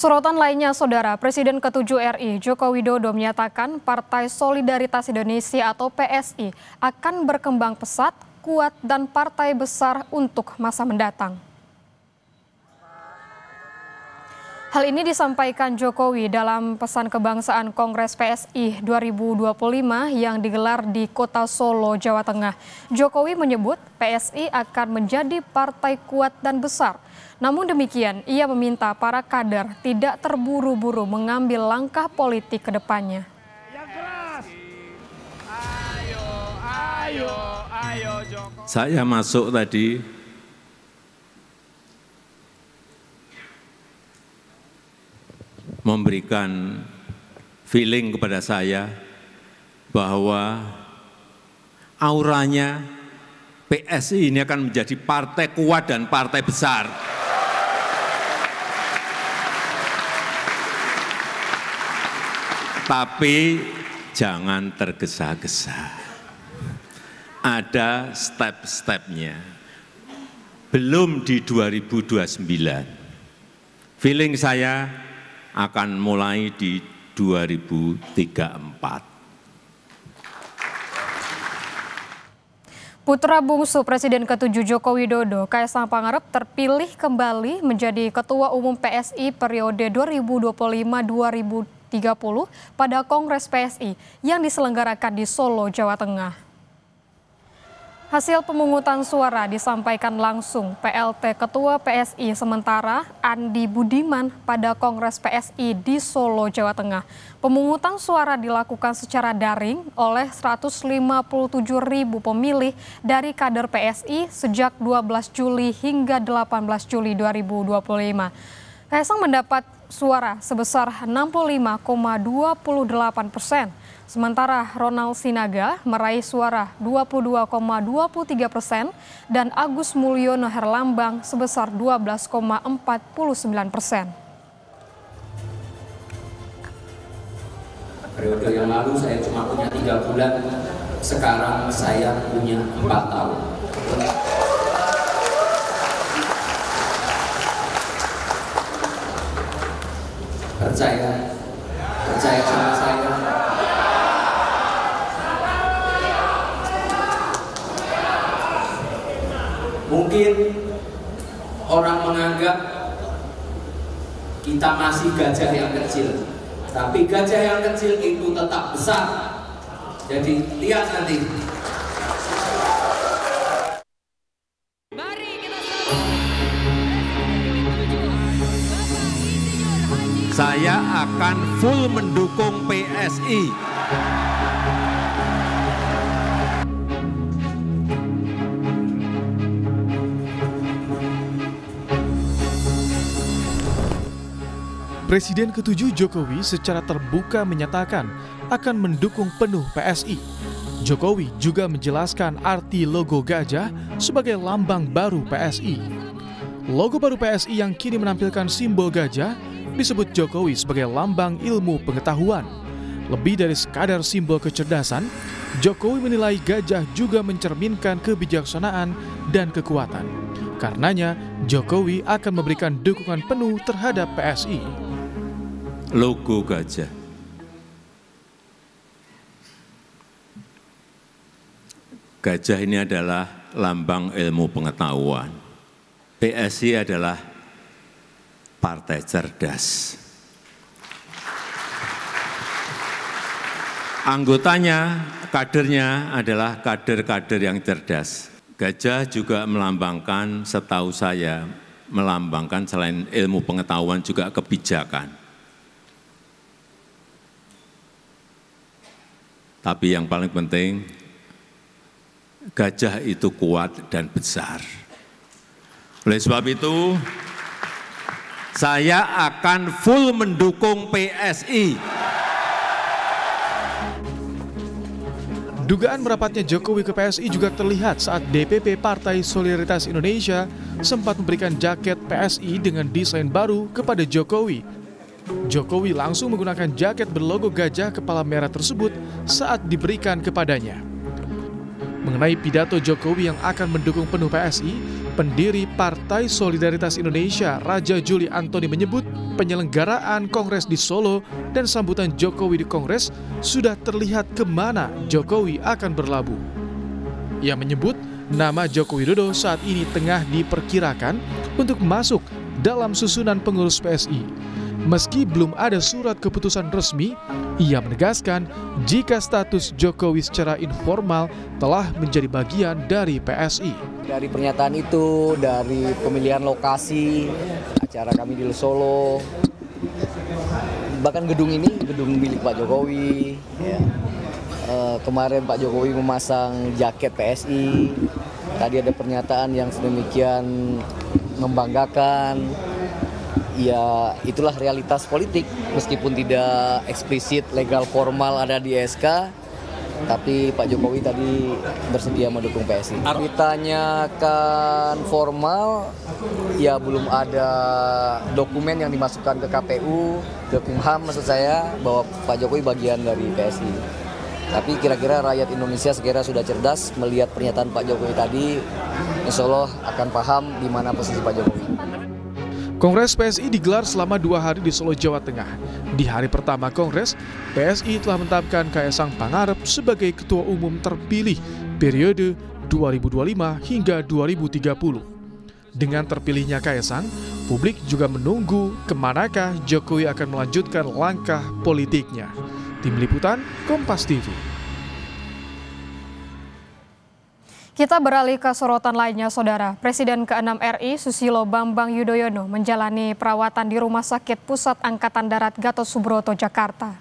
Sorotan lainnya, Saudara, Presiden ke-7 RI Joko Widodo menyatakan Partai Solidaritas Indonesia atau PSI akan berkembang pesat, kuat, dan partai besar untuk masa mendatang. Hal ini disampaikan Jokowi dalam pesan kebangsaan Kongres PSI 2025 yang digelar di Kota Solo, Jawa Tengah. Jokowi menyebut PSI akan menjadi partai kuat dan besar. Namun demikian, ia meminta para kader tidak terburu-buru mengambil langkah politik ke depannya. Saya masuk tadi memberikan feeling kepada saya bahwa auranya PSI ini akan menjadi partai kuat dan partai besar. Tapi jangan tergesa-gesa. Ada step-stepnya. Belum di 2029. Feeling saya akan mulai di 2034. Putra bungsu Presiden ke-7 Joko Widodo, Kaisang Pangarep, terpilih kembali menjadi Ketua Umum PSI periode 2025-2030 pada Kongres PSI yang diselenggarakan di Solo, Jawa Tengah. Hasil pemungutan suara disampaikan langsung PLT Ketua PSI sementara Andi Budiman pada Kongres PSI di Solo, Jawa Tengah. Pemungutan suara dilakukan secara daring oleh 157.000 pemilih dari kader PSI sejak 12 Juli hingga 18 Juli 2025. Kaisang mendapat suara sebesar 65,28%. Sementara Ronald Sinaga meraih suara 22,23% dan Agus Mulyono Herlambang sebesar 12,49%. Periode yang lalu saya cuma punya 3 bulan, sekarang saya punya 4 tahun. Percaya sama saya. Mungkin orang menganggap kita masih gajah yang kecil, tapi gajah yang kecil itu tetap besar. Jadi lihat nanti. Saya akan full mendukung PSI. Presiden ke-7 Jokowi secara terbuka menyatakan akan mendukung penuh PSI. Jokowi juga menjelaskan arti logo gajah sebagai lambang baru PSI. Logo baru PSI yang kini menampilkan simbol gajah disebut Jokowi sebagai lambang ilmu pengetahuan. Lebih dari sekadar simbol kecerdasan, Jokowi menilai gajah juga mencerminkan kebijaksanaan dan kekuatan. Karenanya, Jokowi akan memberikan dukungan penuh terhadap PSI. Logo gajah. Gajah ini adalah lambang ilmu pengetahuan. PSI adalah partai cerdas. Anggotanya, kadernya adalah kader-kader yang cerdas. Gajah juga melambangkan, setahu saya, melambangkan selain ilmu pengetahuan juga kebijakan. Tapi yang paling penting, gajah itu kuat dan besar. Oleh sebab itu, saya akan full mendukung PSI. Dugaan merapatnya Jokowi ke PSI juga terlihat saat DPP Partai Solidaritas Indonesia sempat memberikan jaket PSI dengan desain baru kepada Jokowi. Jokowi langsung menggunakan jaket berlogo gajah kepala merah tersebut saat diberikan kepadanya. Mengenai pidato Jokowi yang akan mendukung penuh PSI, pendiri Partai Solidaritas Indonesia Raja Juli Antoni menyebut penyelenggaraan Kongres di Solo dan sambutan Jokowi di Kongres sudah terlihat kemana Jokowi akan berlabuh. Ia menyebut nama Joko Widodo saat ini tengah diperkirakan untuk masuk dalam susunan pengurus PSI. Meski belum ada surat keputusan resmi, ia menegaskan jika status Jokowi secara informal telah menjadi bagian dari PSI. Dari pernyataan itu, dari pemilihan lokasi, acara kami di Solo, bahkan gedung ini gedung milik Pak Jokowi. Ya. Kemarin Pak Jokowi memasang jaket PSI, tadi ada pernyataan yang sedemikian membanggakan. Ya itulah realitas politik, meskipun tidak eksplisit legal formal ada di SK, tapi Pak Jokowi tadi bersedia mendukung PSI. Ditanyakan formal, ya belum ada dokumen yang dimasukkan ke KPU, ke Kumham maksud saya, bahwa Pak Jokowi bagian dari PSI. Tapi kira-kira rakyat Indonesia sekira sudah cerdas melihat pernyataan Pak Jokowi tadi, insya Allah akan paham di mana posisi Pak Jokowi. Kongres PSI digelar selama 2 hari di Solo, Jawa Tengah. Di hari pertama Kongres, PSI telah menetapkan Kaesang Pangarep sebagai Ketua Umum terpilih periode 2025 hingga 2030. Dengan terpilihnya Kaesang, publik juga menunggu kemanakah Jokowi akan melanjutkan langkah politiknya. Tim Liputan, Kompas TV. Kita beralih ke sorotan lainnya, Saudara. Presiden ke-6 RI Susilo Bambang Yudhoyono menjalani perawatan di Rumah Sakit Pusat Angkatan Darat Gatot Subroto, Jakarta.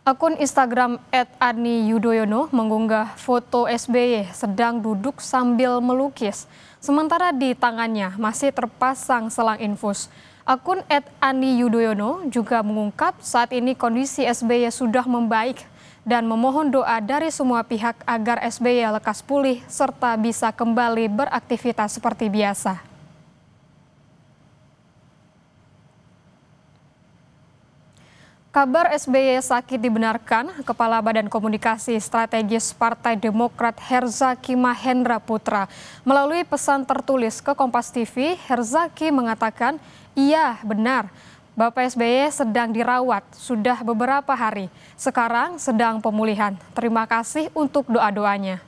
Akun Instagram @ani_yudhoyono mengunggah foto SBY sedang duduk sambil melukis, sementara di tangannya masih terpasang selang infus. Akun @ani_yudhoyono juga mengungkap saat ini kondisi SBY sudah membaik dan memohon doa dari semua pihak agar SBY lekas pulih serta bisa kembali beraktivitas seperti biasa. Kabar SBY sakit dibenarkan Kepala Badan Komunikasi Strategis Partai Demokrat Herzaki Mahendra Putra. Melalui pesan tertulis ke Kompas TV, Herzaki mengatakan, "Iya, benar. Bapak SBY sedang dirawat sudah beberapa hari. Sekarang sedang pemulihan. Terima kasih untuk doa-doanya."